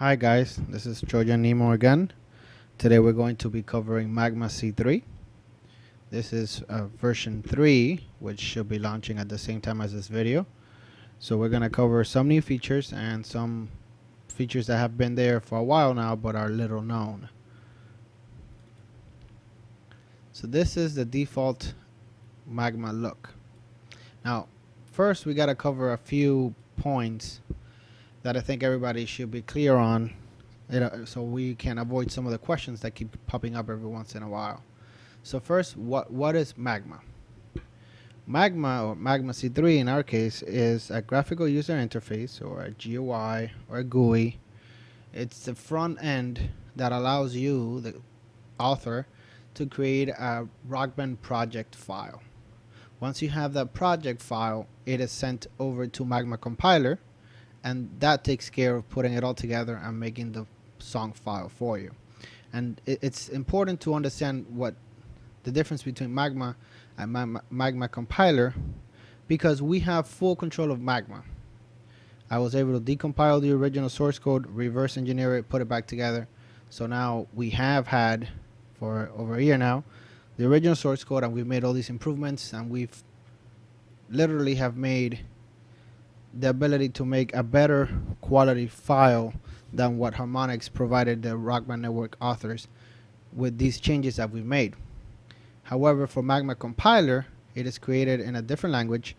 Hi guys, this is TrojanNemo again. Today we're going to be covering Magma C3. This is version 3, which should be launching at the same time as this video. So we're going to cover some new features and some features that have been there for a while now but are little known. So this is the default Magma look. Now first we got to cover a few points that I think everybody should be clear on, so we can avoid some of the questions that keep popping up every once in a while. So first, what is Magma? Magma, or Magma C3 in our case, is a graphical user interface, or a GUI, or a GUI. It's the front end that allows you, the author, to create a Rock Band project file. Once you have that project file, it is sent over to Magma compiler, and that takes care of putting it all together and making the song file for you. And it's important to understand what the difference between Magma and Magma compiler, because we have full control of Magma. I was able to decompile the original source code, reverse engineer it, put it back together. So now we have had, for over a year now, the original source code, and we've made all these improvements, and we've literally have made the ability to make a better quality file than what Harmonix provided the Rock Band Network authors with these changes that we've made. However, for Magma compiler, it is created in a different language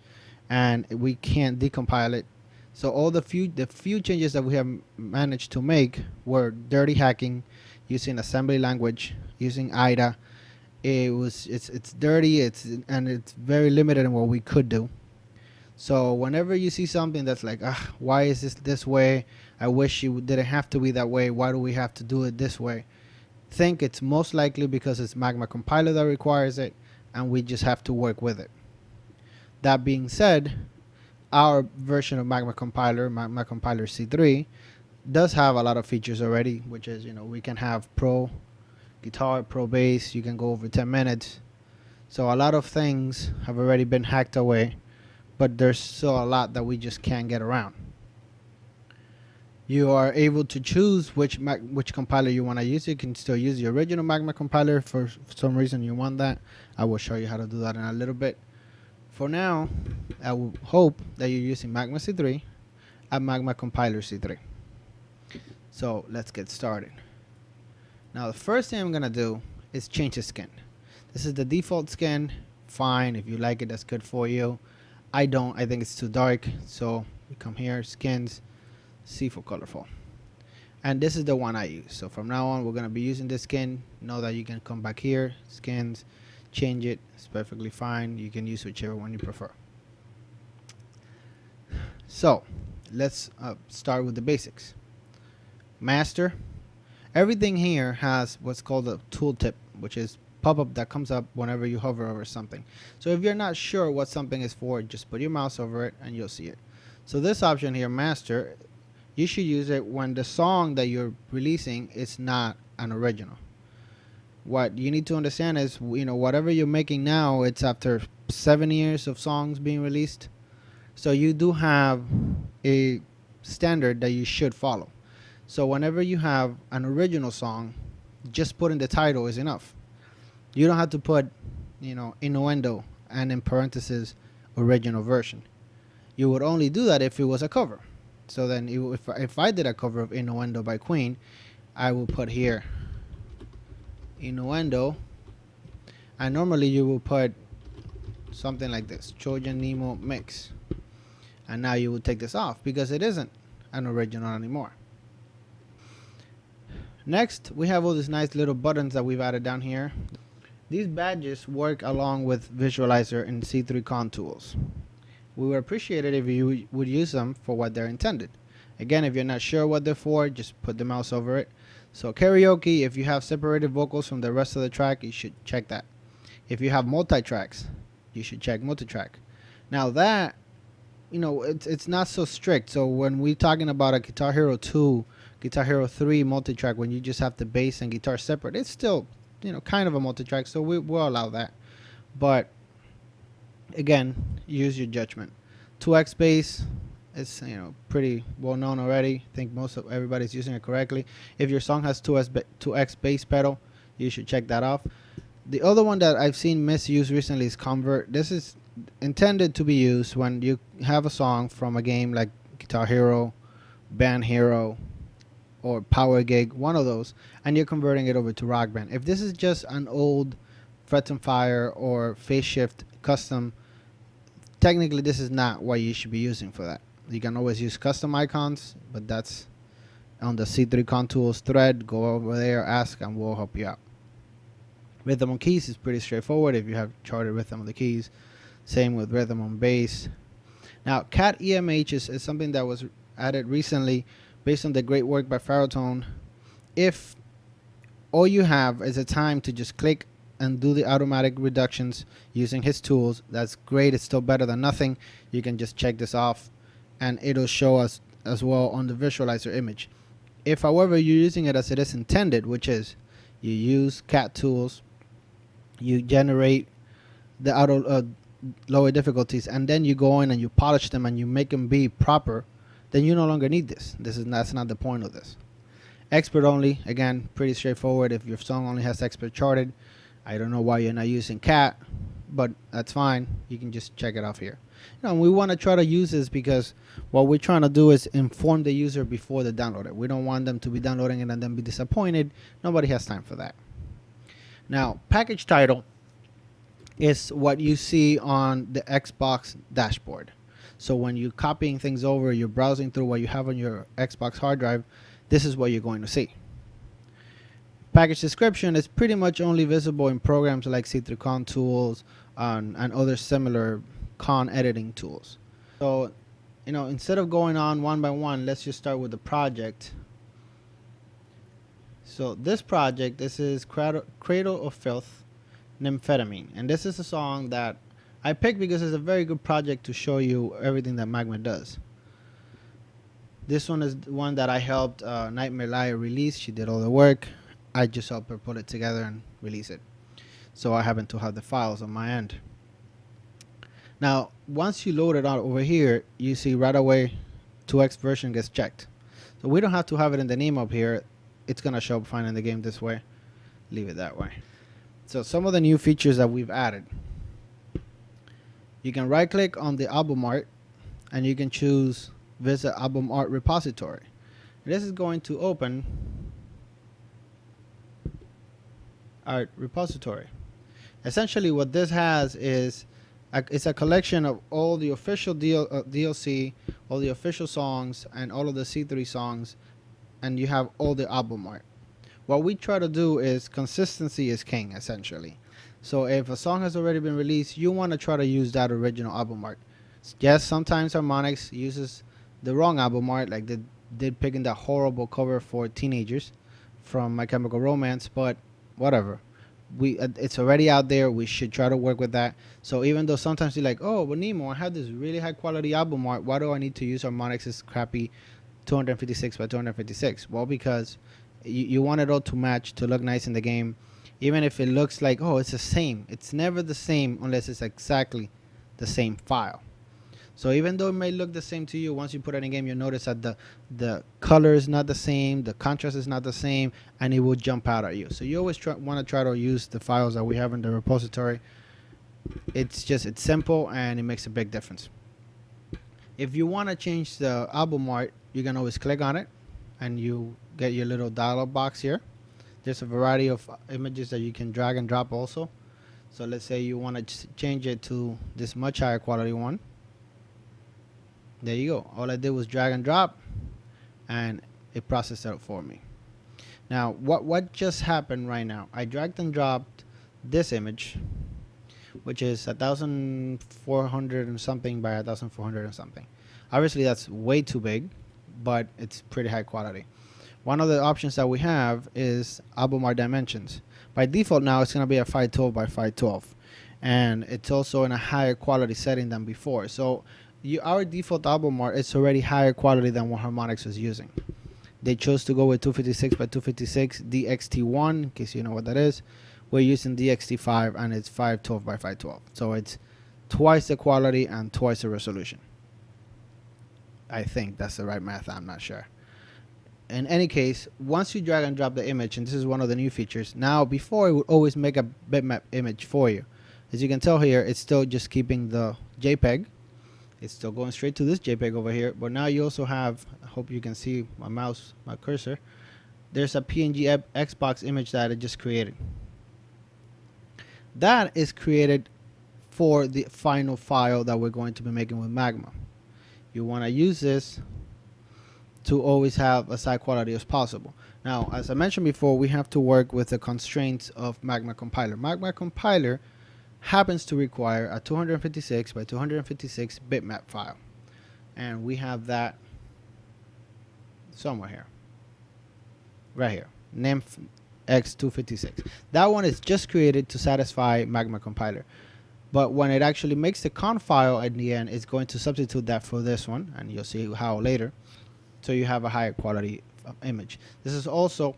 and we can't decompile it. So all the few changes that we have managed to make were dirty hacking, using assembly language, using IDA. It's dirty, and it's very limited in what we could do. So whenever you see something that's like, why is this way? I wish it didn't have to be that way. Why do we have to do it this way? Think it's most likely because it's Magma compiler that requires it, and we just have to work with it. That being said, our version of Magma compiler C3, does have a lot of features already, which is, we can have pro guitar, pro bass. You can go over 10 minutes. So a lot of things have already been hacked away, but there's still a lot that we just can't get around. You are able to choose which compiler you want to use. You can still use the original Magma compiler for some reason you want that. I will show you how to do that in a little bit. For now, I will hope that you're using Magma C3 and Magma compiler C3. So let's get started. Now the first thing I'm going to do is change the skin. This is the default skin. Fine, if you like it, that's good for you. I don't. I think it's too dark. So we come here, skins, C for colorful. And this is the one I use. So from now on, we're going to be using this skin. Know that you can come back here, skins, change it. It's perfectly fine. You can use whichever one you prefer. So let's start with the basics. Master. Everything here has what's called a tooltip, which is pop-up that comes up whenever you hover over something. So if you're not sure what something is for, just put your mouse over it and you'll see it. So this option here, master, you should use it when the song that you're releasing is not an original. What you need to understand is, whatever you're making now, it's after 7 years of songs being released. So you do have a standard that you should follow. So whenever you have an original song, just putting the title is enough. You don't have to put, innuendo and in parentheses original version. You would only do that if it was a cover. So then if I did a cover of Innuendo by Queen, I will put here Innuendo, and normally you will put something like this, TrojanNemo mix. And now you will take this off because it isn't an original anymore. Next, we have all these nice little buttons that we've added down here. These badges work along with Visualizer and C3 Con tools. We would appreciate it if you would use them for what they're intended. Again, if you're not sure what they're for, just put the mouse over it. So karaoke, if you have separated vocals from the rest of the track, you should check that. If you have multi-tracks, you should check multi-track. Now that, it's not so strict. So when we're talking about a Guitar Hero 2, Guitar Hero 3 multi-track, when you just have the bass and guitar separate, it's still kind of a multi-track, so we'll allow that. But again, use your judgment. 2x bass, It's pretty well known already. I think most of everybody's using it correctly. If your song has 2x bass pedal, you should check that off. The other one that I've seen misused recently is Convert. This is intended to be used when you have a song from a game like Guitar Hero, Band Hero, or Power Gig, one of those, and you're converting it over to Rock Band. If this is just an old Frets and Fire or Phase Shift custom, technically this is not what you should be using for that. You can always use custom icons, but that's on the C3 Con Tools thread. Go over there, ask, and we'll help you out. Rhythm on keys is pretty straightforward if you have charted rhythm on the keys. Same with rhythm on bass. Now, Cat EMH is something that was added recently based on the great work by Farotone. If all you have is a time to just click and do the automatic reductions using his tools, that's great. It's still better than nothing. You can just check this off and it'll show us as well on the visualizer image. If, however, you're using it as it is intended, which is you use Cat tools, you generate the auto lower difficulties, and then you go in and you polish them and you make them be proper, then you no longer need this. That's not the point of this. Expert only, again, pretty straightforward. If your song only has expert charted, I don't know why you're not using Cat, but that's fine. You can just check it off here. We want to try to use this because what we're trying to do is inform the user before they download it. We don't want them to be downloading it and then be disappointed. Nobody has time for that. Now, package title is what you see on the Xbox dashboard. So when you're copying things over, you're browsing through what you have on your Xbox hard drive, this is what you're going to see. Package description is pretty much only visible in programs like C3 Con Tools and other similar con editing tools. So, instead of going on one by one, let's just start with the project. So this project, this is Cradle of Filth, Nymphetamine, and this is a song that I picked because it's a very good project to show you everything that Magma does. This one is one that I helped Nightmare Liar release. She did all the work. I just helped her put it together and release it. So I happen to have the files on my end. Now, once you load it out over here, you see right away 2x version gets checked. So we don't have to have it in the name up here. It's going to show up fine in the game this way. Leave it that way. So some of the new features that we've added. You can right click on the album art and you can choose visit album art repository. This is going to open art repository. Essentially what this has is it's a collection of all the official DLC, all the official songs, and all of the C3 songs, and you have all the album art. What we try to do is consistency is king, essentially. So if a song has already been released, you want to try to use that original album art. Yes, sometimes Harmonix uses the wrong album art, like they did picking that horrible cover for Teenagers from My Chemical Romance, but whatever. It's already out there. We should try to work with that. So even though sometimes you're like, oh, but Nemo, I have this really high quality album art. Why do I need to use Harmonix's crappy 256 by 256? Well, because you want it all to match, to look nice in the game. Even if it looks like, oh, it's the same. It's never the same unless it's exactly the same file. So even though it may look the same to you, once you put it in game, you'll notice that the color is not the same, the contrast is not the same, and it will jump out at you. So you always want to try to use the files that we have in the repository. It's simple and it makes a big difference. If you want to change the album art, you can always click on it and you get your little dialog box here. There's a variety of images that you can drag and drop also. So let's say you want to change it to this much higher quality one. There you go. All I did was drag and drop and it processed it for me. Now what just happened right now, I dragged and dropped this image, which is 1400 and something by 1400 and something. Obviously that's way too big, but it's pretty high quality. One of the options that we have is album art dimensions. By default now it's going to be a 512 by 512, and it's also in a higher quality setting than before. So our default album art is already higher quality than what Harmonix was using. They chose to go with 256 by 256 DXT1, in case you know what that is. We're using DXT5 and it's 512 by 512. So it's twice the quality and twice the resolution. I think that's the right math. I'm not sure. In any case, once you drag and drop the image, and this is one of the new features, now before it would always make a bitmap image for you. As you can tell here, it's still just keeping the JPEG. It's still going straight to this JPEG over here, but now you also have, I hope you can see my mouse, my cursor, there's a PNG Xbox image that I just created. That is created for the final file that we're going to be making with Magma. You want to use this to always have as high quality as possible. Now, as I mentioned before, we have to work with the constraints of Magma compiler. Magma compiler happens to require a 256 by 256 bitmap file, and we have that somewhere here, right here, nymph x256. That one is just created to satisfy Magma compiler, but when it actually makes the conf file at the end, it's going to substitute that for this one, and you'll see how later, so you have a higher quality image. This is also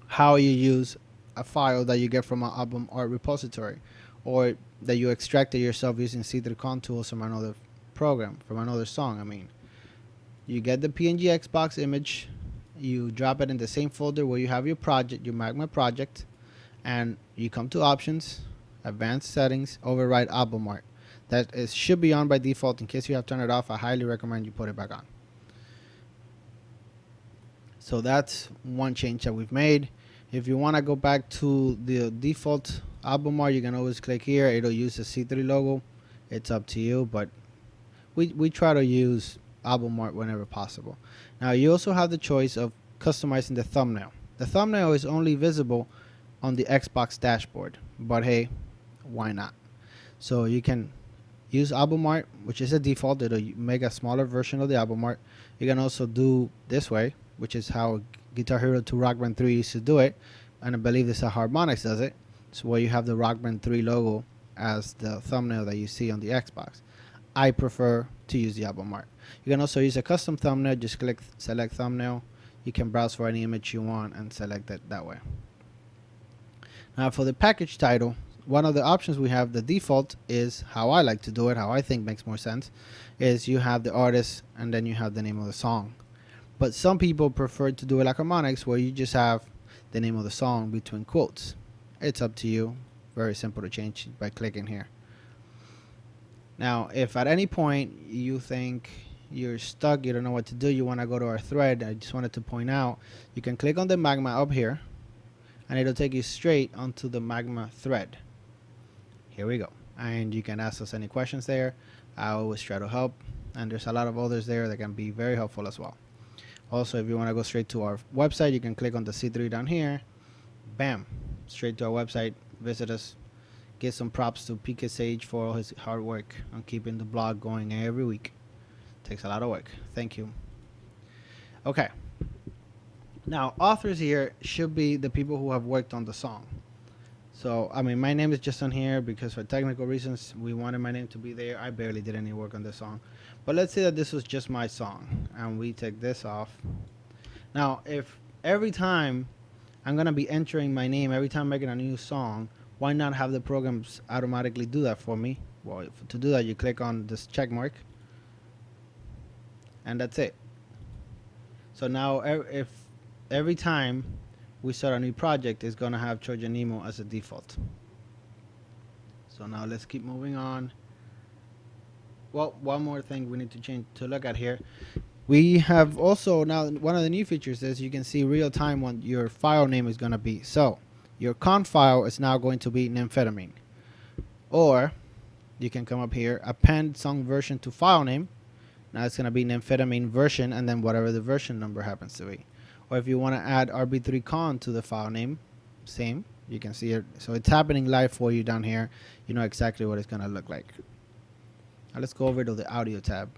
how you use a file that you get from an album art repository, or that you extracted yourself using C3 tools from another program, from another song. I mean, you get the PNG Xbox image, you drop it in the same folder where you have your project, your Magma project, and you come to options, advanced settings, override album art. That should be on by default. In case you have turned it off, I highly recommend you put it back on. So that's one change that we've made. If you want to go back to the default album art, you can always click here. It'll use the C3 logo. It's up to you, but we try to use album art whenever possible. Now you also have the choice of customizing the thumbnail. The thumbnail is only visible on the Xbox dashboard, but hey, why not? So you can use album art, which is a default. It'll make a smaller version of the album art. You can also do this way, which is how Guitar Hero 2 Rock Band 3 used to do it, and I believe this is how Harmonix does it. So where you have the Rock Band 3 logo as the thumbnail that you see on the Xbox. I prefer to use the album art. You can also use a custom thumbnail. Just click select thumbnail. You can browse for any image you want and select it that way. Now for the package title, one of the options we have, the default is how I like to do it, how I think makes more sense, is you have the artist and then you have the name of the song. But some people prefer to do it like Harmonix, where you just have the name of the song between quotes. It's up to you. Very simple to change by clicking here. Now, if at any point you think you're stuck, you don't know what to do, you want to go to our thread, I just wanted to point out, you can click on the Magma up here, and it'll take you straight onto the Magma thread. Here we go. And you can ask us any questions there. I always try to help, and there's a lot of others there that can be very helpful as well. Also, if you want to go straight to our website, you can click on the C3 down here. Bam, straight to our website. Visit us. Give some props to PK Sage for all his hard work on keeping the blog going every week. Takes a lot of work. Thank you. Okay. Now, authors here should be the people who have worked on the song. So, I mean, my name is just on here because for technical reasons, we wanted my name to be there. I barely did any work on this song. But let's say that this was just my song, and we take this off. Now, if every time I'm going to be entering my name, every time I'm making a new song, why not have the programs automatically do that for me? Well, to do that, you click on this check mark, and that's it. So now, if every time we start a new project, it's going to have TrojanNemo as a default. So now let's keep moving on. Well, one more thing we need to change to look at here. We have also now one of the new features is you can see real time what your file name is going to be. So your conf file is now going to be nymphetamine. Or you can come up here, append song version to file name. Now it's going to be nymphetamine version and then whatever the version number happens to be. Or if you want to add rb3con to the file name, same. You can see it. So it's happening live for you down here. You know exactly what it's going to look like. Now let's go over to the audio tab.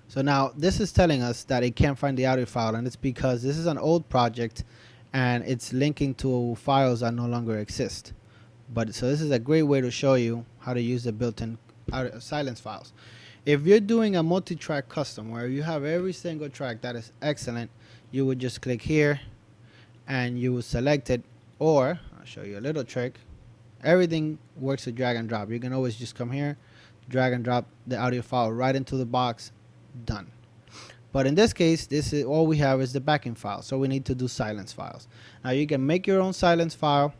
So now this is telling us that it can't find the audio file, and it's because this is an old project and it's linking to files that no longer exist. But so this is a great way to show you how to use the built-in silence files. If you're doing a multi-track custom where you have every single track, that is excellent. You would just click here and you will select it, or I'll show you a little trick. Everything works with drag and drop. You can always just come here, drag and drop the audio file right into the box, done. But in this case, this is all we have is the backing file, so we need to do silence files. Now you can make your own silence file,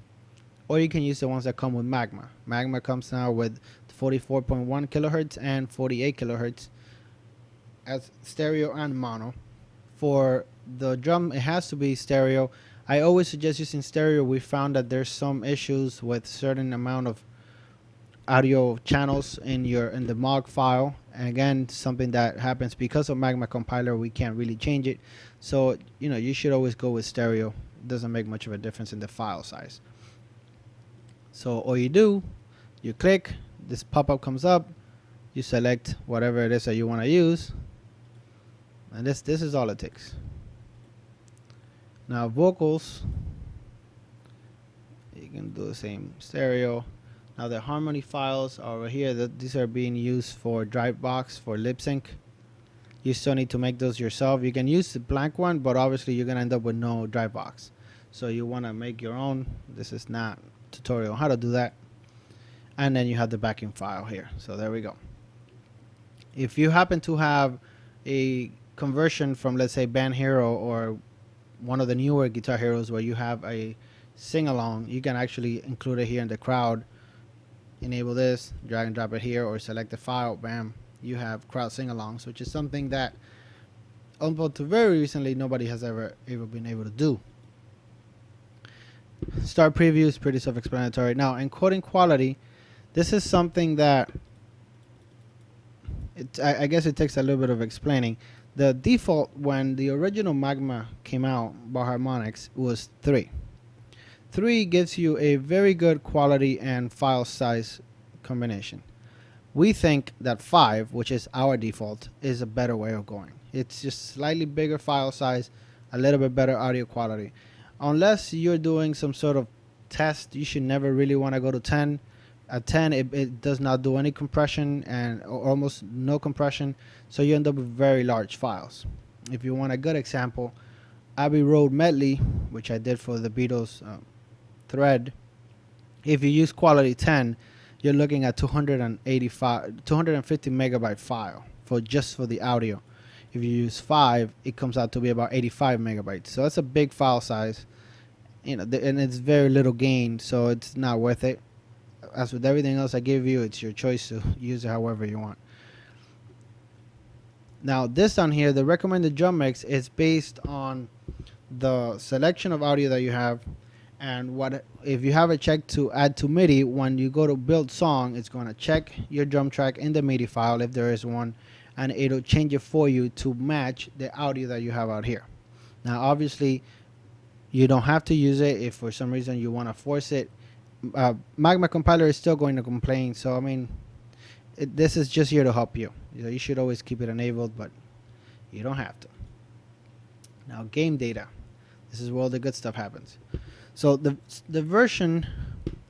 or you can use the ones that come with Magma. Magma comes now with 44.1 kilohertz and 48 kilohertz as stereo and mono. For the drum, it has to be stereo. I always suggest using stereo. We found that there's some issues with certain amount of audio channels in the MOG file, and again, something that happens because of Magma compiler. We can't really change it, so you should always go with stereo. It doesn't make much of a difference in the file size. So all you do, you click, this pop-up comes up, you select whatever it is that you want to use, and this is all it takes. Now vocals, you can do the same, stereo. Now the harmony files are over here. These are being used for Drivebox for lip sync. You still need to make those yourself. You can use the blank one, but obviously you're gonna end up with no Drivebox, so you want to make your own. This is not a tutorial on how to do that. And then you have the backing file here, so there we go. If you happen to have a conversion from, let's say, Band Hero or one of the newer Guitar Heroes where you have a sing-along, you can actually include it here in the crowd. Enable this, drag and drop it here, or select the file, bam, you have crowd sing-alongs, which is something that until very recently nobody has ever been able to do. Start preview is pretty self-explanatory. Now encoding quality, this is something that I guess it takes a little bit of explaining. The default when the original Magma came out, Bar Harmonics, was 3. 3 gives you a very good quality and file size combination. We think that 5, which is our default, is a better way of going. It's just slightly bigger file size, a little bit better audio quality. Unless you're doing some sort of test, you should never really want to go to 10. At 10, it does not do any compression and almost no compression, so you end up with very large files. If you want a good example, Abbey Road Medley, which I did for the Beatles thread, if you use quality 10, you're looking at 250 megabyte file for the audio. If you use 5, it comes out to be about 85 megabytes. So that's a big file size, and it's very little gain, so it's not worth it. As with everything else I give you, it's your choice to use it however you want. Now this on here, the recommended drum mix, is based on the selection of audio that you have, and what if you have it checked to add to MIDI. When you go to build song, it's going to check your drum track in the MIDI file if there is one, and it'll change it for you to match the audio that you have out here. Now obviously you don't have to use it if for some reason you want to force it. Magma compiler is still going to complain, so I mean, this is just here to help you. You should always keep it enabled, but you don't have to. Now game data, this is where all the good stuff happens. So the version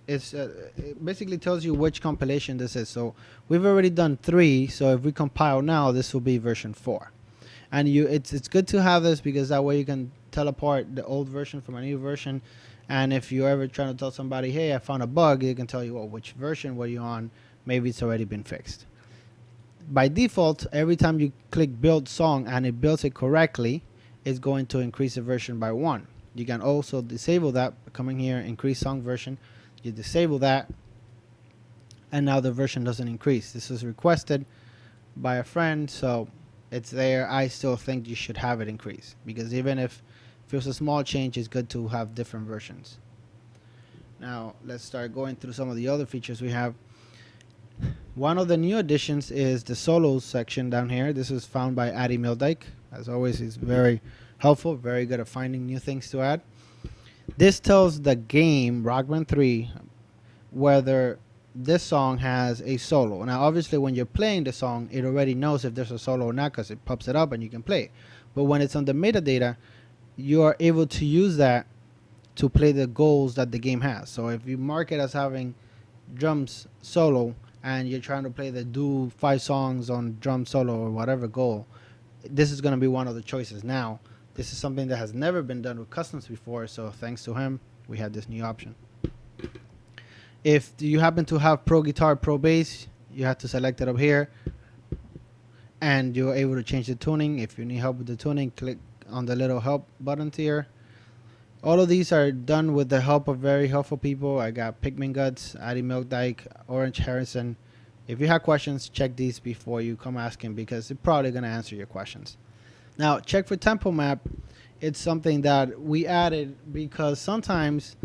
is it basically tells you which compilation this is. So we've already done 3, so if we compile now, this will be version 4. And it's good to have this because that way you can tell apart the old version from a new version. And if you're ever trying to tell somebody, hey, I found a bug, it can tell you, well, which version were you on? Maybe it's already been fixed. By default, every time you click build song and it builds it correctly, it's going to increase the version by 1. You can also disable that by coming here, increase song version. You disable that, and now the version doesn't increase. This was requested by a friend, so it's there. I still think you should have it increase, because even if it's a small change, it's good to have different versions. Now let's start going through some of the other features we have. One of the new additions is the solos section down here. This is found by Addy Mildyke. As always, he's very helpful, very good at finding new things to add. This tells the game, Rock Band 3, whether this song has a solo. Now obviously when you're playing the song, it already knows if there's a solo or not because it pops it up and you can play it. But when it's on the metadata, you are able to use that to play the goals that the game has. So if you mark it as having drums solo and you're trying to play the do 5 songs on drum solo or whatever goal, this is going to be one of the choices. Now this is something that has never been done with customs before, so thanks to him we have this new option. If you happen to have Pro Guitar, Pro Bass, You have to select it up here, and you're able to change the tuning. If you need help with the tuning, click on the little help button here. All of these are done with the help of very helpful people. I got Pikmin Guts, Addy Milk Dyke, Orange Harrison. If you have questions, check these before you come asking, because they're probably going to answer your questions. Now, check for tempo map. It's something that we added because sometimes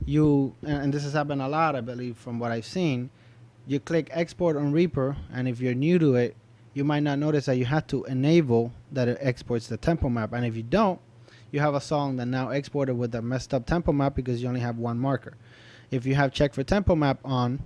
you, and this has happened a lot, I believe, from what I've seen, you click export on Reaper, and if you're new to it, you might not notice that you have to enable that it exports the tempo map. And if you don't, you have a song that now exported with a messed up tempo map because you only have one marker. If you have check for tempo map on,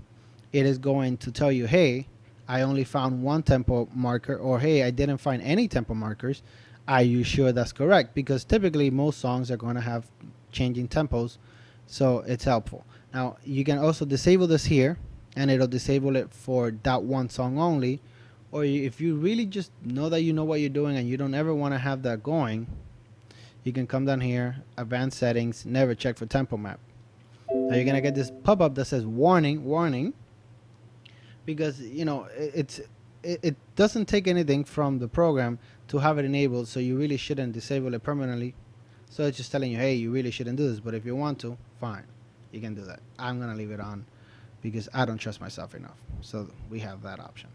it is going to tell you, hey, I only found one tempo marker, or hey, I didn't find any tempo markers. Are you sure that's correct? Because typically most songs are going to have changing tempos, so it's helpful. Now you can also disable this here, and it'll disable it for that one song only. Or if you really just know that you know what you're doing and you don't ever want to have that going, you can come down here, advanced settings, never check for tempo map. Now you're gonna get this pop-up that says warning, warning, because it doesn't take anything from the program to have it enabled, so you really shouldn't disable it permanently. So it's just telling you, hey, you really shouldn't do this, but if you want to, fine, you can do that. I'm gonna leave it on because I don't trust myself enough, so we have that option.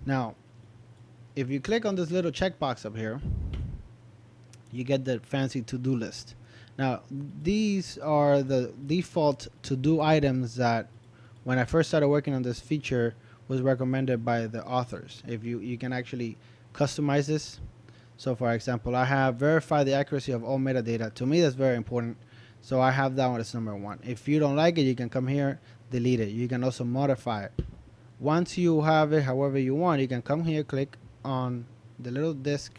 Now if you click on this little checkbox up here, you get the fancy to-do list. Now these are the default to-do items that when I first started working on this feature was recommended by the authors. If you can actually customize this. So for example, I have verify the accuracy of all metadata. To me, that's very important. So I have that one as number one. If you don't like it, you can come here, delete it. You can also modify it. Once you have it however you want, you can come here, click on the little disk,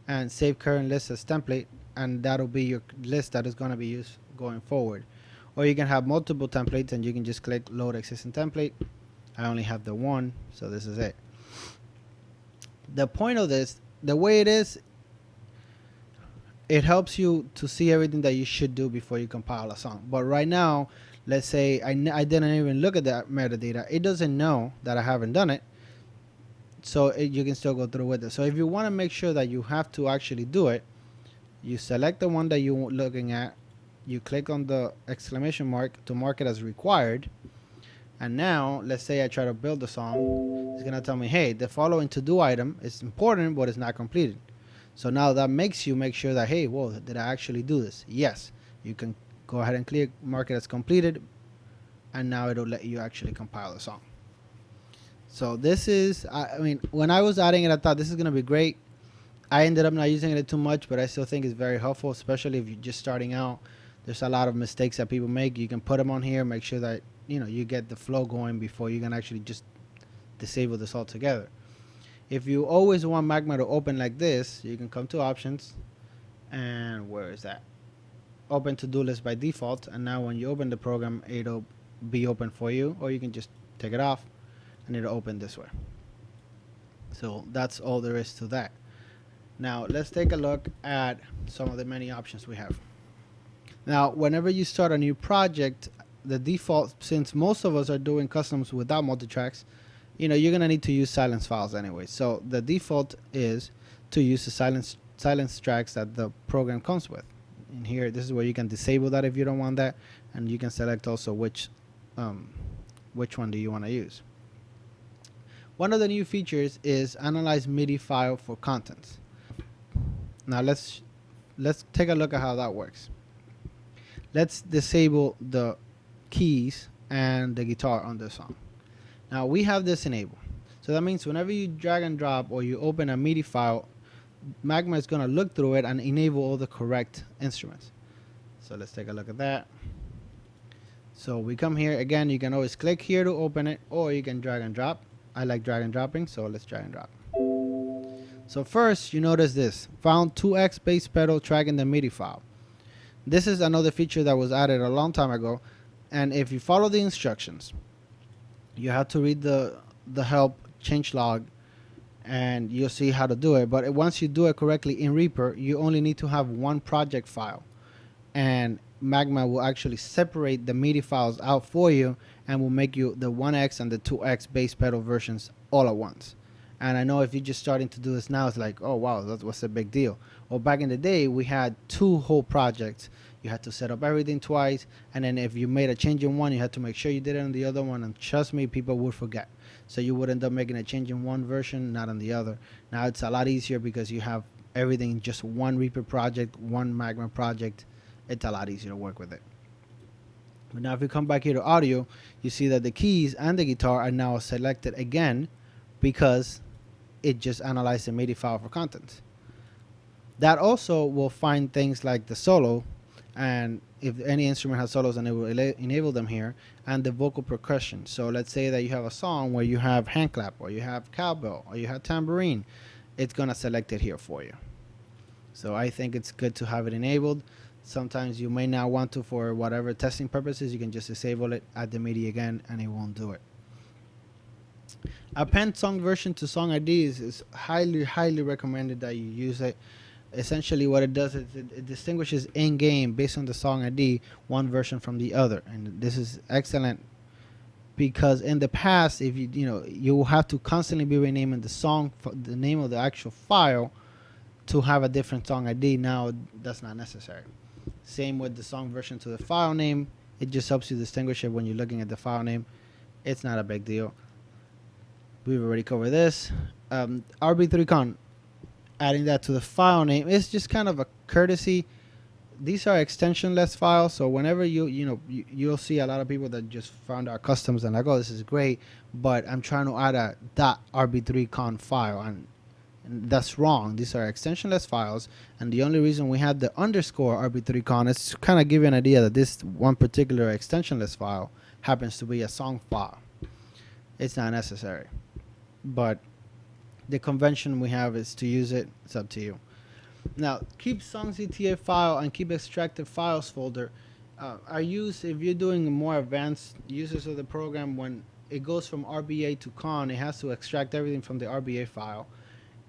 and save current list as template, and that'll be your list that is going to be used going forward. Or you can have multiple templates, and you can just click load existing template. I only have the one, so this is it. The point of this, the way it is, it helps you to see everything that you should do before you compile a song. But right now, let's say I didn't even look at that metadata. It doesn't know that I haven't done it, so you can still go through with it. So if you want to make sure that you have to actually do it, you select the one that you're looking at, you click on the exclamation mark to mark it as required, and now let's say I try to build the song. It's gonna tell me, hey, the following to-do item is important but it's not completed. So now that makes you make sure that, hey, whoa, did I actually do this? Yes. You can go ahead and click mark it as completed, and now it'll let you actually compile the song. So this is, I mean, when I was adding it, I thought this is gonna be great. I ended up not using it too much, but I still think it's very helpful, especially if you're just starting out. There's a lot of mistakes that people make. You can put them on here, make sure that you get the flow going before you can actually just disable this altogether. If you always want Magma to open like this, you can come to options, and where is that? Open to-do list by default, and now when you open the program, it'll be open for you, or you can just take it off and it'll open this way. So that's all there is to that. Now let's take a look at some of the many options we have. Now whenever you start a new project, the default, since most of us are doing customs without multitracks, you're gonna need to use silence files anyway. So the default is to use the silence tracks that the program comes with. In here, this is where you can disable that if you don't want that, and you can select also which one do you want to use. One of the new features is analyze MIDI file for contents. Now let's take a look at how that works. Let's disable the keys and the guitar on this song. Now we have this enabled, so that means whenever you drag and drop or you open a MIDI file, Magma is going to look through it and enable all the correct instruments. So let's take a look at that. So we come here again. You can always click here to open it, or you can drag and drop. I like drag and dropping, so let's drag and drop. So first, you notice this found 2x bass pedal track in the MIDI file. This is another feature that was added a long time ago, and if you follow the instructions, you have to read the help change log, and you'll see how to do it. But once you do it correctly in Reaper, you only need to have one project file, and Magma will actually separate the MIDI files out for you and will make you the 1x and the 2x bass pedal versions all at once. And I know if you're just starting to do this now, it's like, oh wow, that was a big deal. Well, back in the day, we had 2 whole projects. You had to set up everything twice, and then if you made a change in one, you had to make sure you did it on the other one. And trust me, people would forget. So you would end up making a change in one version, not on the other. Now it's a lot easier because you have everything in just one Reaper project, one Magma project. It's a lot easier to work with it. But now if you come back here to audio, you see that the keys and the guitar are now selected again because it just analyzed the MIDI file for content. That also will find things like the solo, and if any instrument has solos, and it will enable them here, and the vocal percussion. So let's say that you have a song where you have hand clap, or you have cowbell, or you have tambourine. It's gonna select it here for you. So I think it's good to have it enabled. Sometimes you may not want to for whatever testing purposes. You can just disable it, add the MIDI again, and it won't do it. Append song version to song IDs is highly recommended that you use it. Essentially what it does is it distinguishes in game based on the song ID one version from the other, and this is excellent because in the past, if you will have to constantly be renaming the song, the name of the actual file, to have a different song ID. Now that's not necessary. Same with the song version to the file name. It just helps you distinguish it when you're looking at the file name. It's not a big deal. We've already covered this. RB3Con, adding that to the file name is just kind of a courtesy. These are extensionless files, so whenever you'll see a lot of people that just found our customs and like, oh, this is great, but I'm trying to add a .rb3con file, and that's wrong. These are extensionless files, and the only reason we had the underscore rb3con is to kind of give you an idea that this one particular extensionless file happens to be a song file. It's not necessary, but the convention we have is to use it. It's up to you. Now, keep songs ETA file and keep extracted files folder are used if you're doing more advanced uses of the program. When it goes from RBA to con, it has to extract everything from the RBA file.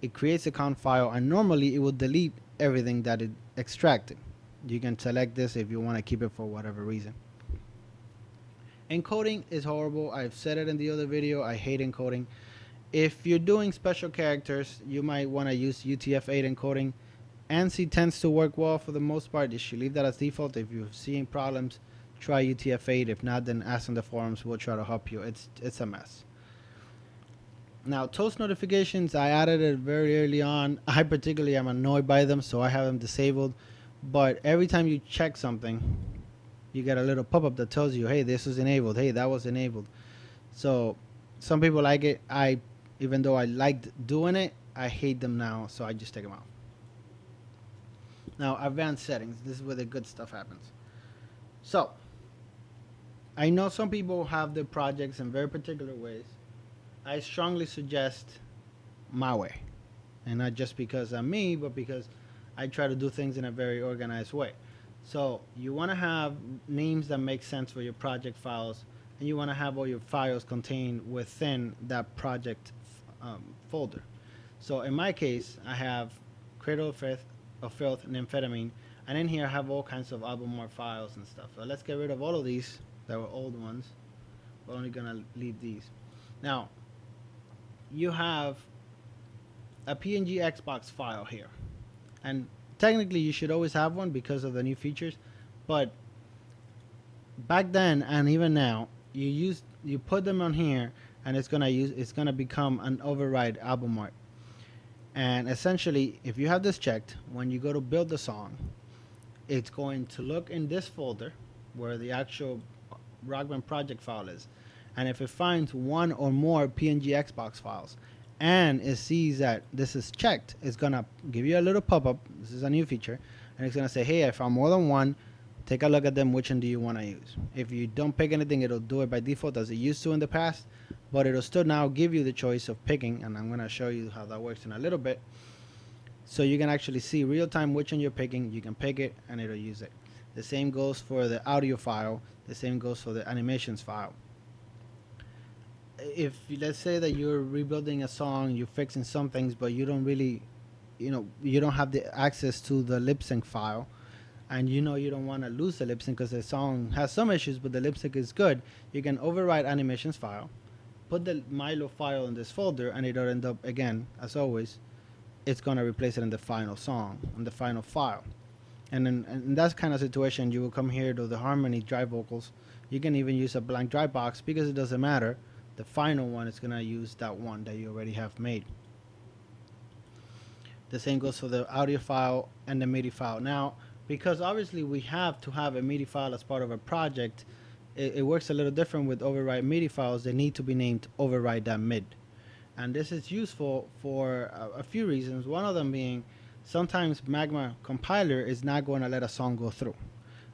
It creates a con file, and normally it will delete everything that it extracted. You can select this if you want to keep it for whatever reason. Encoding is horrible. I've said it in the other video. I hate encoding. If you're doing special characters, you might want to use UTF-8 encoding. ANSI tends to work well for the most part. You should leave that as default. If you're seeing problems, try UTF-8. If not, then ask on the forums. We'll try to help you. It's a mess. Now, toast notifications, I added it very early on. I particularly am annoyed by them, so I have them disabled. But every time you check something, you get a little pop-up that tells you, hey, this was enabled. Hey, that was enabled. So some people like it. Even though I liked doing it, I hate them now, so I just take them out. Now, advanced settings. This is where the good stuff happens. So, I know some people have their projects in very particular ways. I strongly suggest my way. And not just because I'm me, but because I try to do things in a very organized way. So, you want to have names that make sense for your project files, and you want to have all your files contained within that project folder. So in my case, I have Cradle of Filth and Amphetamine, and in here I have all kinds of album art files and stuff. So let's get rid of all of these that were old ones. We're only gonna leave these. Now, you have a PNG Xbox file here, and technically you should always have one because of the new features, but back then and even now, you put them on here, and it's gonna become an override album art. And essentially, if you have this checked, when you go to build the song, it's going to look in this folder where the actual Rock Band project file is, and if it finds one or more PNG Xbox files and it sees that this is checked, it's gonna give you a little pop-up. This is a new feature, and it's gonna say, hey, I found more than one. Take a look at them. Which one do you want to use? If you don't pick anything, it'll do it by default as it used to in the past, but it'll still now give you the choice of picking, and I'm going to show you how that works in a little bit. So you can actually see real time which one you're picking. You can pick it and it'll use it. The same goes for the audio file. The same goes for the animations file. If let's say that you're rebuilding a song, you're fixing some things, but you don't really, you don't have the access to the lip sync file, and you know you don't want to lose the lip sync because the song has some issues, but the lip sync is good, you can override animations file, put the Milo file in this folder, and it'll end up, again, as always, it's going to replace it in the final song, in the final file. And in that kind of situation, you will come here to the harmony dry vocals. You can even use a blank dry box because it doesn't matter. The final one is going to use that one that you already have made. The same goes for the audio file and the MIDI file. Now, because obviously we have to have a MIDI file as part of a project, it works a little different with override MIDI files. They need to be named override.mid. And this is useful for a few reasons. One of them being sometimes Magma compiler is not going to let a song go through.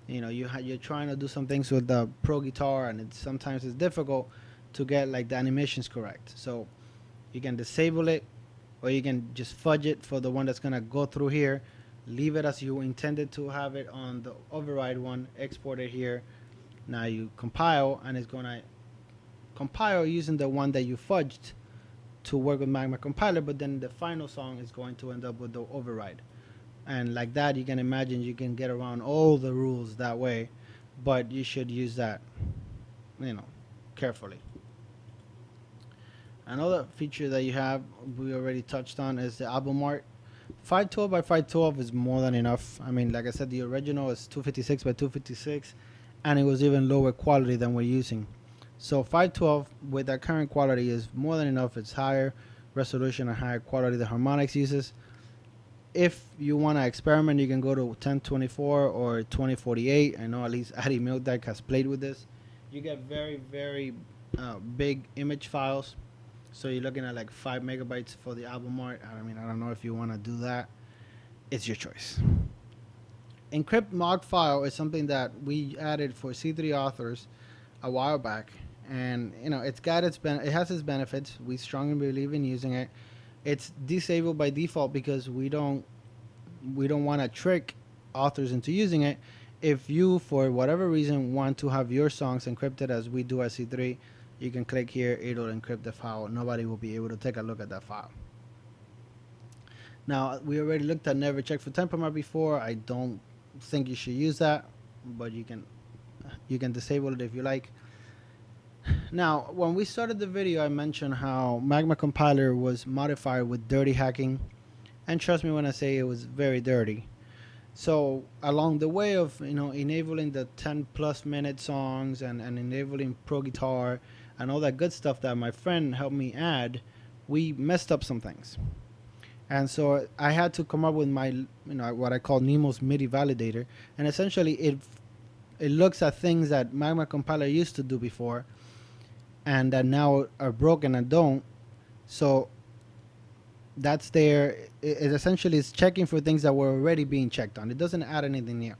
You know, you're trying to do some things with the Pro Guitar, and sometimes it's difficult to get like the animations correct. So you can disable it, or you can just fudge it for the one that's going to go through here. Leave it as you intended to have it on the override one. Export it here. Now you compile, and it's going to compile using the one that you fudged to work with Magma compiler, but then the final song is going to end up with the override. And like that, you can imagine you can get around all the rules that way, but you should use that, you know, carefully. Another feature that you have, we already touched on, is the album art. 512 by 512 is more than enough. I mean, like I said, the original is 256 by 256, and it was even lower quality than we're using. So 512 with that current quality is more than enough. It's higher resolution and higher quality the harmonics uses. If you want to experiment, you can go to 1024 or 2048. I know at least Addy Mildeck has played with this. You get very, very big image files. So you're looking at like 5 megabytes for the album art. I mean, I don't know if you want to do that. It's your choice. Encrypt mod file is something that we added for C3 authors a while back, and you know it has its benefits. We strongly believe in using it. It's disabled by default because we don't want to trick authors into using it. If you, for whatever reason, want to have your songs encrypted as we do at C3, you can click here. It'll encrypt the file. Nobody will be able to take a look at that file. Now, we already looked at never check for tempomat before. I don't think you should use that, but you can disable it if you like. Now, when we started the video, I mentioned how Magma compiler was modified with dirty hacking, and trust me when I say it was very dirty. So along the way of enabling the 10+ minute songs and enabling Pro Guitar and all that good stuff that my friend helped me add, we messed up some things. And so I had to come up with my what I call Nemo's MIDI validator, and essentially it looks at things that Magma compiler used to do before and that now are broken and don't. So that's there. It essentially is checking for things that were already being checked on. It doesn't add anything new.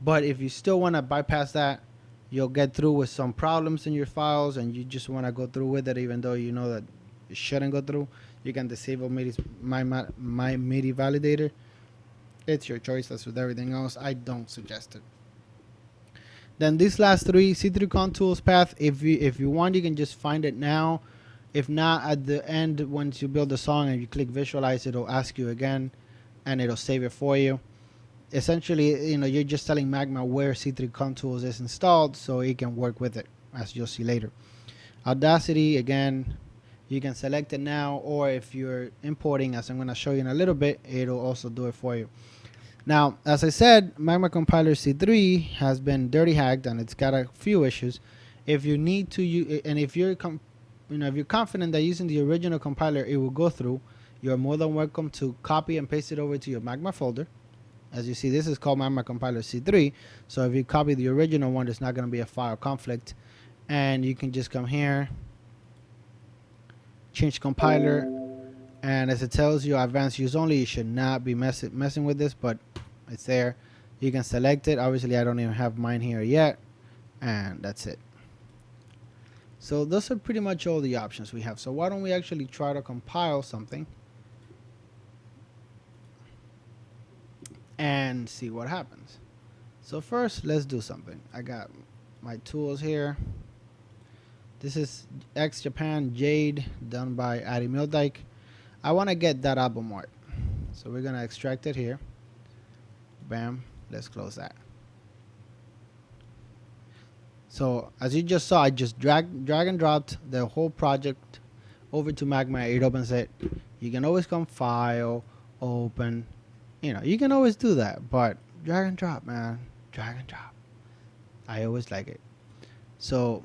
But if you still want to bypass that, you'll get through with some problems in your files, and you just want to go through with it even though you know that it shouldn't go through. You can disable my MIDI validator. It's your choice. As with everything else, I don't suggest it. Then these last three, C3 Contools path, if you want, you can just find it now. If not, at the end, once you build the song and you click visualize, it'll ask you again, and it'll save it for you. Essentially, you're just telling Magma where C3 Contools is installed so it can work with it, as you'll see later. Audacity, again, you can select it now, or if you're importing, as I'm going to show you in a little bit, it'll also do it for you. Now, as I said, Magma Compiler C3 has been dirty hacked, and it's got a few issues. If you need to use, and if you're if you're confident that using the original compiler it will go through, you're more than welcome to copy and paste it over to your Magma folder. As you see, this is called Magma Compiler C3. So if you copy the original one, there's not going to be a file conflict, and you can just come here, change compiler, and as it tells you advanced use only, you should not be messing with this, but it's there. You can select it. Obviously, I don't even have mine here yet, and that's it. So those are pretty much all the options we have. So why don't we actually try to compile something and see what happens. So first, let's do something. I got my tools here. This is X Japan Jade, done by Addy Mildeck. I want to get that album art, so we're gonna extract it here. Bam. Let's close that. So as you just saw, I just drag and dropped the whole project over to Magma. It opens it. You can always come file, open. You can always do that, but drag and drop, man. Drag and drop. I always like it. So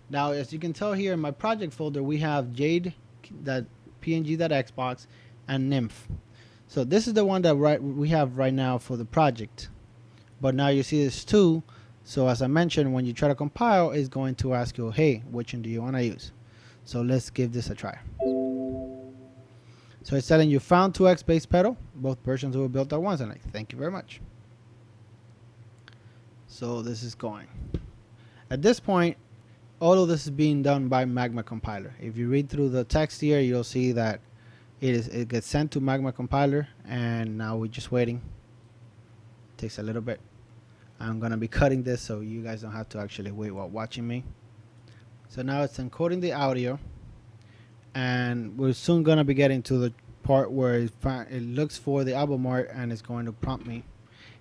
now, as you can tell here in my project folder, we have Jade, that png.xbox, and Nymph. So this is the one that we have right now for the project. But now you see there's two. So as I mentioned, when you try to compile, it's going to ask you, hey, which one do you want to use? So let's give this a try. So it's telling you found 2x bass pedal, both versions were built at once, and thank you very much. So this is going. At this point, all of this is being done by Magma compiler. If you read through the text here, you'll see that it gets sent to Magma compiler, and now we're just waiting. It takes a little bit. I'm gonna be cutting this so you guys don't have to actually wait while watching me. So now it's encoding the audio, and we're soon gonna be getting to the part where it looks for the album art, and it's going to prompt me,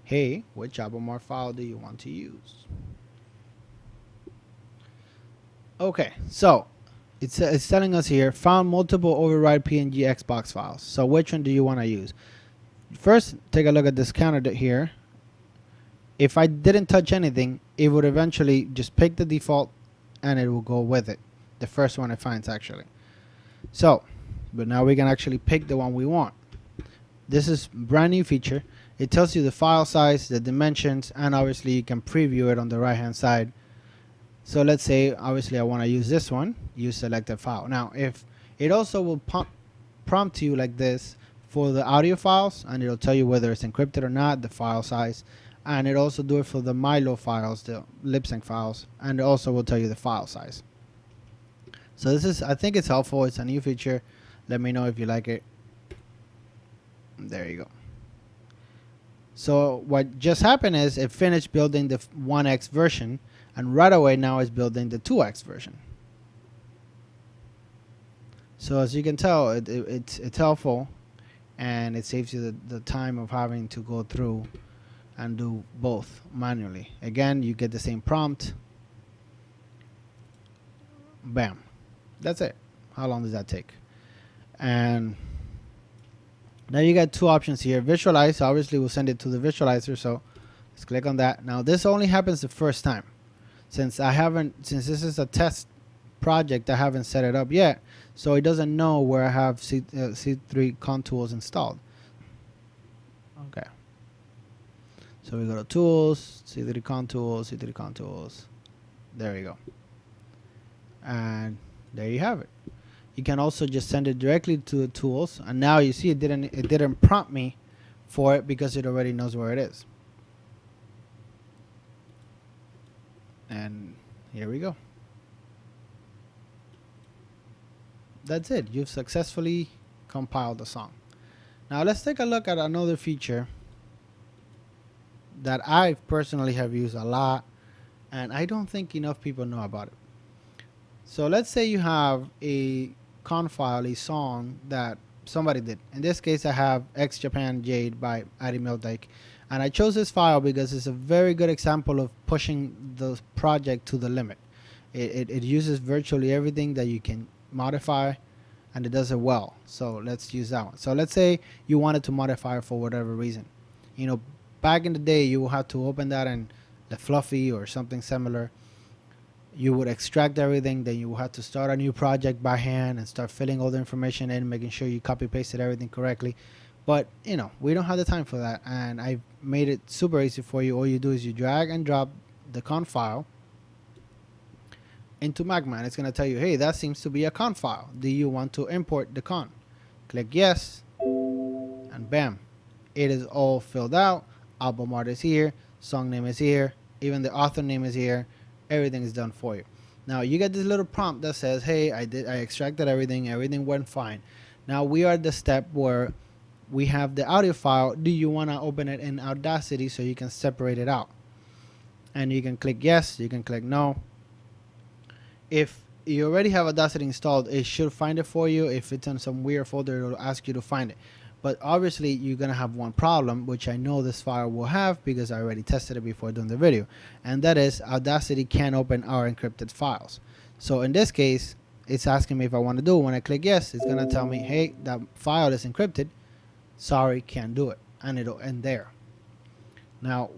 hey, which album art file do you want to use? Okay, so it's telling us here, found multiple override PNG Xbox files. So which one do you want to use? First, take a look at this counter here. If I didn't touch anything, it would eventually just pick the default and it will go with it. The first one it finds, actually. So, but now we can actually pick the one we want. This is brand new feature. It tells you the file size, the dimensions, and obviously you can preview it on the right hand side. So let's say obviously I want to use this one, use selected file. Now if it also will prompt you like this for the audio files, and it'll tell you whether it's encrypted or not, the file size, and it also do it for the Milo files, the lip sync files, and it also will tell you the file size. So this is, I think it's helpful. It's a new feature. Let me know if you like it. There you go. So what just happened is it finished building the 1x version, and right away now it's building the 2x version. So as you can tell, it's helpful, and it saves you the time of having to go through and do both manually. Again, you get the same prompt. Bam. That's it. How long does that take? And now you got two options here. Visualize, obviously we'll send it to the visualizer, so let's click on that. Now this only happens the first time. Since this is a test project, I haven't set it up yet, so it doesn't know where I have C3 Con tools installed. Okay. So we go to tools, C3 Con tools, C3 Con tools. There we go. And there you have it. You can also just send it directly to the tools, and now you see it didn't prompt me for it because it already knows where it is. And here we go. That's it. You've successfully compiled the song. Now let's take a look at another feature that I personally have used a lot, and I don't think enough people know about it. So let's say you have a con file, a song that somebody did. In this case, I have X Japan Jade by Adi Mildyke. And I chose this file because it's a very good example of pushing the project to the limit. It uses virtually everything that you can modify, and it does it well. So let's use that one. So let's say you wanted to modify for whatever reason. You know, back in the day, you will have to open that in the Fluffy or something similar. You would extract everything, then you will have to start a new project by hand and start filling all the information in, making sure you copy pasted everything correctly. But you know, we don't have the time for that, and I've made it super easy for you. All you do is you drag and drop the con file into Magma, and it's going to tell you, hey, that seems to be a con file. Do you want to import the con? Click yes, and bam, it is all filled out. Album art is here, song name is here, even the author name is here. Everything is done for you. Now you get this little prompt that says, hey, I extracted everything went fine. Now we are at the step where we have the audio file. Do you want to open it in Audacity so you can separate it out? And you can click yes, you can click no. If you already have Audacity installed, it should find it for you. If it's in some weird folder, it will ask you to find it. But obviously you're gonna have one problem, which I know this file will have because I already tested it before doing the video, and that is Audacity can't open our encrypted files. So in this case, it's asking me if I want to do it. When I click yes, it's gonna tell me, hey, that file is encrypted. Sorry, can't do it, and it'll end there. Now,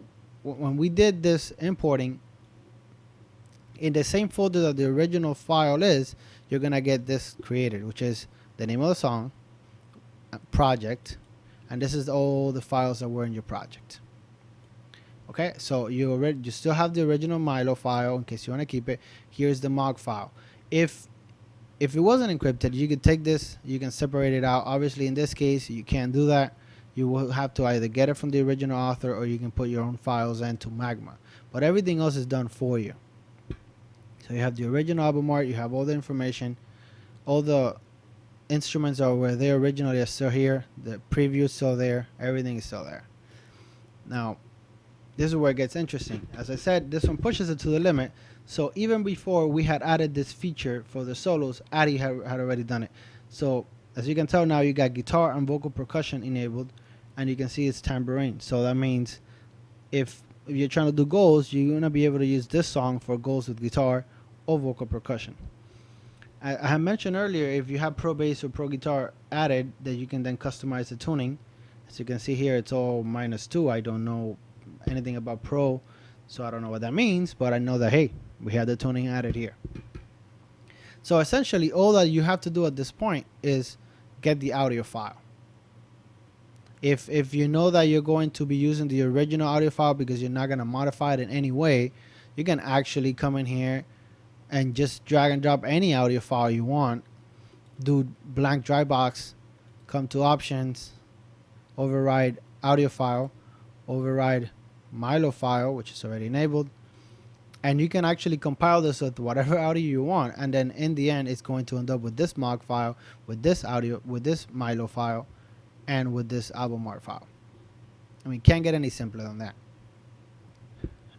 when we did this importing, in the same folder that the original file is, you're gonna get this created, which is the name of the song, project, and this is all the files that were in your project. Okay, so you still have the original Milo file in case you want to keep it. Here's the Mog file. If it wasn't encrypted, you could take this, you can separate it out. Obviously in this case you can't do that. You will have to either get it from the original author, or you can put your own files into Magma, but everything else is done for you. So you have the original album art, you have all the information, all the instruments are where they originally are still here, the preview is still there, everything is still there. Now this is where it gets interesting. As I said, this one pushes it to the limit. So even before we had added this feature for the solos, Addy had already done it. So as you can tell now, you got guitar and vocal percussion enabled, and you can see it's tambourine. So that means if you're trying to do goals, you're going to be able to use this song for goals with guitar or vocal percussion. I had mentioned earlier, if you have Pro Bass or Pro Guitar added, that you can then customize the tuning. As you can see here, it's all -2. I don't know anything about Pro, so I don't know what that means, but I know that, hey, we have the tuning added here. So essentially all that you have to do at this point is get the audio file. If you know that you're going to be using the original audio file because you're not going to modify it in any way, you can actually come in here and just drag and drop any audio file you want, do blank dry box, come to options, override audio file, override Milo file, which is already enabled, and you can actually compile this with whatever audio you want, and then in the end it's going to end up with this Mog file, with this audio, with this Milo file, and with this album art file. I mean, can't get any simpler than that.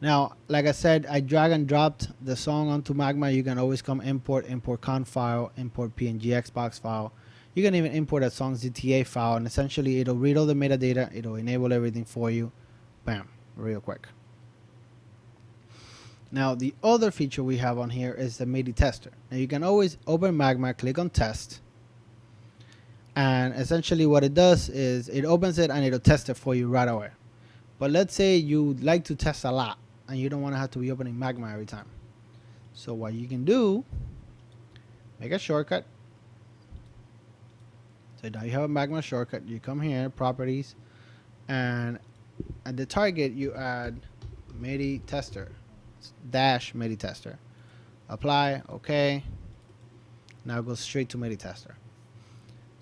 Now, like I said, I drag and dropped the song onto Magma. You can always come import conf file, import PNG Xbox file. You can even import a song's DTA file, and essentially it'll read all the metadata, it'll enable everything for you. Bam, real quick. Now, the other feature we have on here is the MIDI tester. Now, you can always open Magma, click on test, and essentially what it does is it opens it and it'll test it for you right away. But let's say you like to test a lot and you don't want to have to be opening Magma every time. So what you can do, make a shortcut. So now you have a Magma shortcut. You come here, properties, and at the target you add MIDI tester, dash MIDI tester. Apply, okay. Now it goes straight to MIDI tester.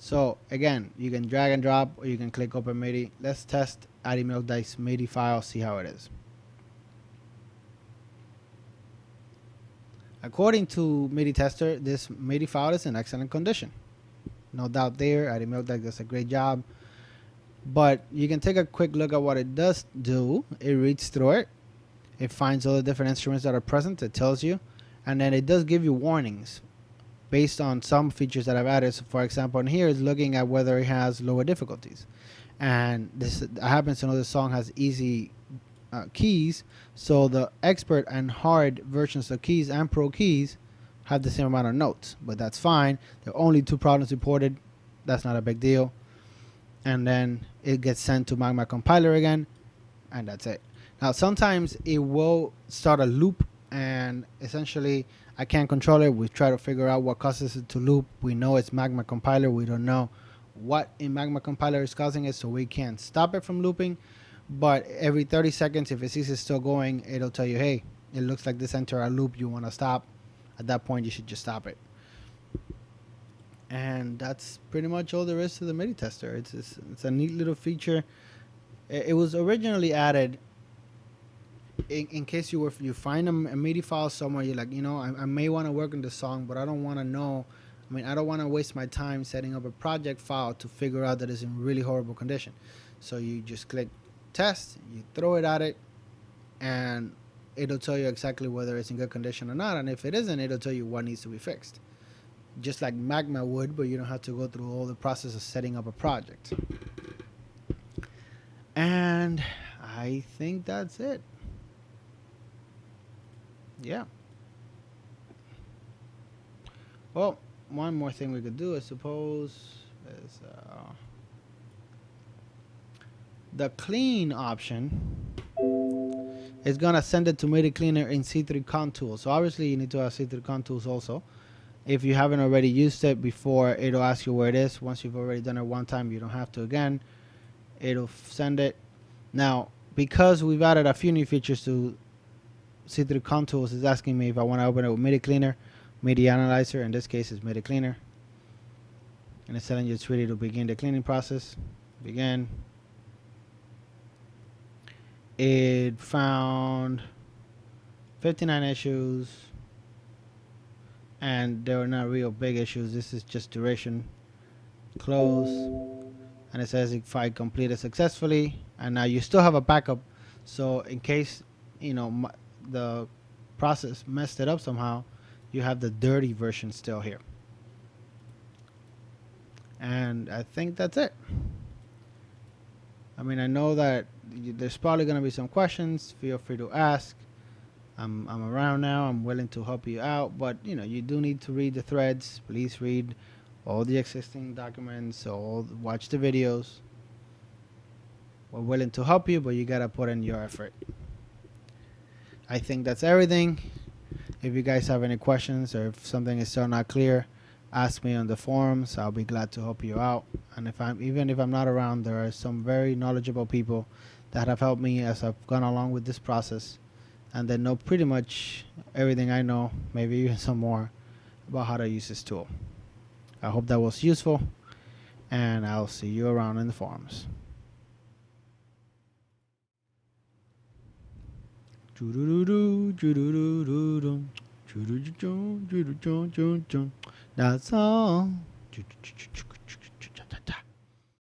So again, you can drag and drop, or you can click open MIDI. Let's test Addy Milk Dice MIDI file, see how it is. According to MIDI tester, this MIDI file is in excellent condition. No doubt there, Addy Milk Dice does a great job. But you can take a quick look at what it does do. It reads through it. It finds all the different instruments that are present. It tells you. And then it does give you warnings based on some features that I've added. So for example, in here is looking at whether it has lower difficulties. And this happens to know the song has easy keys. So the expert and hard versions of keys and pro keys have the same amount of notes. But that's fine. There are only 2 problems reported. That's not a big deal. And then it gets sent to Magma compiler again, and that's it. Now sometimes it will start a loop, and essentially I can't control it. We try to figure out what causes it to loop. We know it's Magma compiler. We don't know what in Magma compiler is causing it, so we can't stop it from looping. But every 30 seconds, if it sees it's still going, it'll tell you, hey, it looks like this entered a loop, you want to stop. At that point you should just stop it. And that's pretty much all there is to the MIDI tester. It's a neat little feature. It was originally added in case you find a MIDI file somewhere, you're like, you know, I may want to work on the song, but I don't want to know. I mean, I don't want to waste my time setting up a project file to figure out that it's in really horrible condition. So you just click test, you throw it at it, and it'll tell you exactly whether it's in good condition or not. And if it isn't, it'll tell you what needs to be fixed. Just like Magma would, but you don't have to go through all the process of setting up a project. And I think that's it. Yeah. Well, one more thing we could do is suppose is the clean option is gonna send it to MIDI cleaner in C3 Contools. So obviously you need to have C3 Contools also. If you haven't already used it before, it'll ask you where it is. Once you've already done it one time, you don't have to again. It'll send it. Now, because we've added a few new features to C3 Contools, it's asking me if I want to open it with MIDI cleaner, MIDI analyzer. In this case, it's MIDI cleaner. And it's telling you it's ready to begin the cleaning process. Begin. It found 59 issues, and they were not real big issues. This is just duration. Close, and it says if I completed successfully, and now you still have a backup, so in case the process messed it up somehow, you have the dirty version still here. And I think that's it. I mean, I know that there's probably going to be some questions. Feel free to ask. I'm around now. I'm willing to help you out. But, you do need to read the threads. Please read all the existing documents. Watch the videos. We're willing to help you, but you got to put in your effort. I think that's everything. If you guys have any questions or if something is still not clear, ask me on the forums. I'll be glad to help you out. And even if I'm not around, there are some very knowledgeable people that have helped me as I've gone along with this process, and they know pretty much everything I know, maybe even some more, about how to use this tool. I hope that was useful, and I'll see you around in the forums. That's all.